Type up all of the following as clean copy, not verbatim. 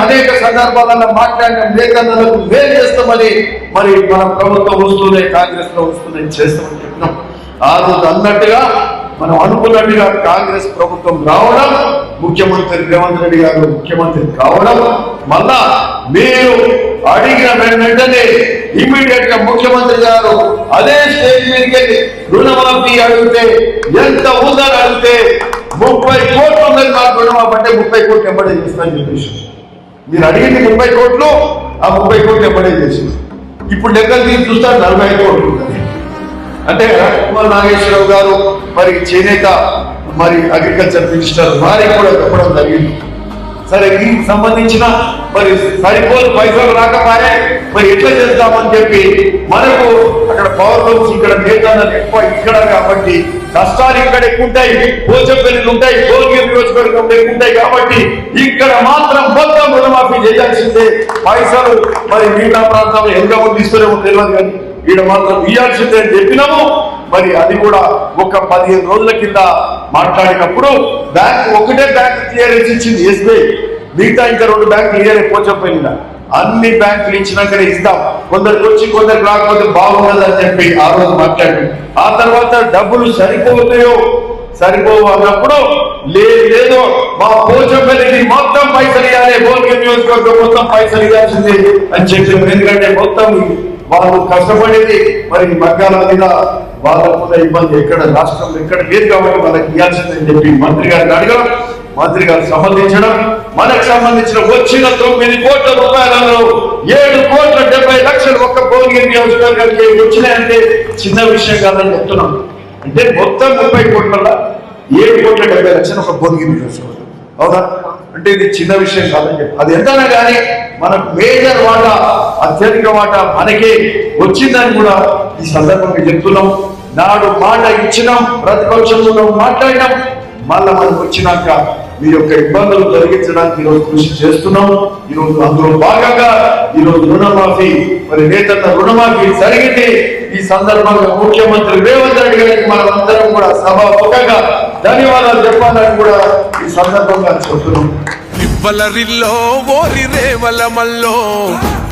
అనేక సందర్భాలలో మాట్లాడిన నేతలకు మేలు చేస్తామని మరి మన ప్రభుత్వం వస్తూనే కాంగ్రెస్ లో వస్తూనే చేస్తామని చెప్పినాం. ఆ రోజు అన్నట్టుగా మనం అనుకున్నట్టుగా కాంగ్రెస్ ప్రభుత్వం రావడం, ముఖ్యమంత్రి రేవంత్ రెడ్డి గారు ముఖ్యమంత్రి కావడం, మళ్ళా మీరు అడిగిన వెంటనే ఇమ్మీడియట్ గా ముఖ్యమంత్రి గారు అదే స్టేజ్ మీదకి రుణమాఫీ అడిగితే ఎంత ఉందని అడిగితే 30 కోట్లు ఉన్నది మాకు రుణమాఫీ అంటే 30 కోట్లు ఎంబడే చేస్తానని చెప్పేసి మీరు అడిగింది 30 కోట్లు, ఆ 30 కోట్లు ఎంబడే చేసి ఇప్పుడు లెక్కలు తీసి చూస్తారు 45 కోట్లు ఉంటుంది. అంటే కుమార్ నాగేశ్వరరావు గారు మరి చేనేత మరి అగ్రికల్చర్ మినిస్టర్ వారికి కూడా చెప్పడం జరిగింది. సరే దీనికి సంబంధించిన మరి సరిపోదు పైసలు రాకపోయే మరి ఎట్లా చేద్దామని చెప్పి మనకు అక్కడ పవర్ హౌస్ ఇక్కడ నేతలు ఎక్కువ ఇక్కడ కాబట్టి కష్టాలు ఇక్కడ ఎక్కువ ఉంటాయి, పోచంపల్లిలు ఉంటాయి, భువనగిరి నియోజకవర్గం ఎక్కువ ఉంటాయి కాబట్టి ఇక్కడ మాత్రం మొత్తం రుణమాఫీ చేయాల్సిందే. పైసలు మరి మిగతా ప్రాంతంలో ఎంత మంది ఇస్తారేమో తెలియదు కానీ ఈడ మాత్రం ఇవ్వాల్సిందే అని చెప్పినాము. మరి అది కూడా ఒక 15 రోజుల కింద మాట్లాడినప్పుడు ఒకటే బ్యాంక్ క్లియరెన్స్ ఇచ్చింది ఎస్బీఐ, మిగతా ఇంకా 2 బ్యాంకులు క్లియర్ అయిపోయినా అన్ని బ్యాంకులు ఇచ్చినాకనే ఇస్తాం, కొందరికి వచ్చి కొందరికి రాకపోతే బాగుండదని చెప్పి ఆ రోజు మాట్లాడి ఆ తర్వాత డబ్బులు సరిపోవు అన్నప్పుడు లేదు మా పోచంపల్లికి మొత్తం పైసలు ఇవ్వాలి, భువనగిరి నియోజకవర్గం మొత్తం పైసలు ఇవ్వాల్సిందే అని చెప్పి ఎందుకంటే మొత్తం వాళ్ళు కష్టపడేది మరి మగ్గాల మీద వాళ్ళకున్న ఇబ్బంది ఎక్కడ రాష్ట్రంలో ఎక్కడ లేదు కాబట్టి వాళ్ళకి ఇవ్వాల్సిందని చెప్పి మంత్రి గారిని అడగడం, మంత్రి గారు సంబంధించడం, మనకు సంబంధించిన వచ్చిన 9 కోట్ల రూపాయలలో 7,70,00,000 ఒక్క భువనగిరి నియోజకవర్గానికి వచ్చినాయంటే చిన్న విషయం కాదని చెప్తున్నాం. అంటే మొత్తం 30 కోట్ల 7,70,00,000 ఒక భువనగిరి నియోజకవర్గం, అవునా? అంటే ఇది చిన్న విషయం కాదని చెప్పి అది ఎంతైనా కానీ మనకు మేజర్ వాటా అత్యధిక వాటా మనకే వచ్చిందని కూడా ఈ సందర్భంగా చెప్తున్నాం. నాడు మాట ఇచ్చినాం, ప్రతిపక్షంలో మాట్లాడినాం, మళ్ళా మనకు వచ్చినాక మీ యొక్క ఇబ్బందులు తొలగించడానికి ఈరోజు కృషి చేస్తున్నాం. ఈరోజు అందులో భాగంగా ఈరోజు రుణమాఫీ మరి నేతన్న రుణమాఫీ జరిగింది. ఈ సందర్భంగా ముఖ్యమంత్రి రేవంత్ రెడ్డి గారికి మనం అందరం కూడా సభాముఖంగా ధన్యవాదాలు చెప్పాలని కూడా ఈ సందర్భంగా చెప్తున్నాం. ఇవ్వలరిల్లో ఓరి రేవలమల్లో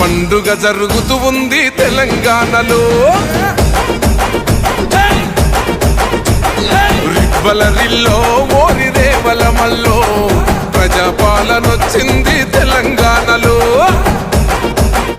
పండుగ జరుగుతూ ఉంది తెలంగాణలో. ఇవ్వలరిల్లో ఓరి రేవలమల్లో ప్రజాపాలనొచ్చింది తెలంగాణలో.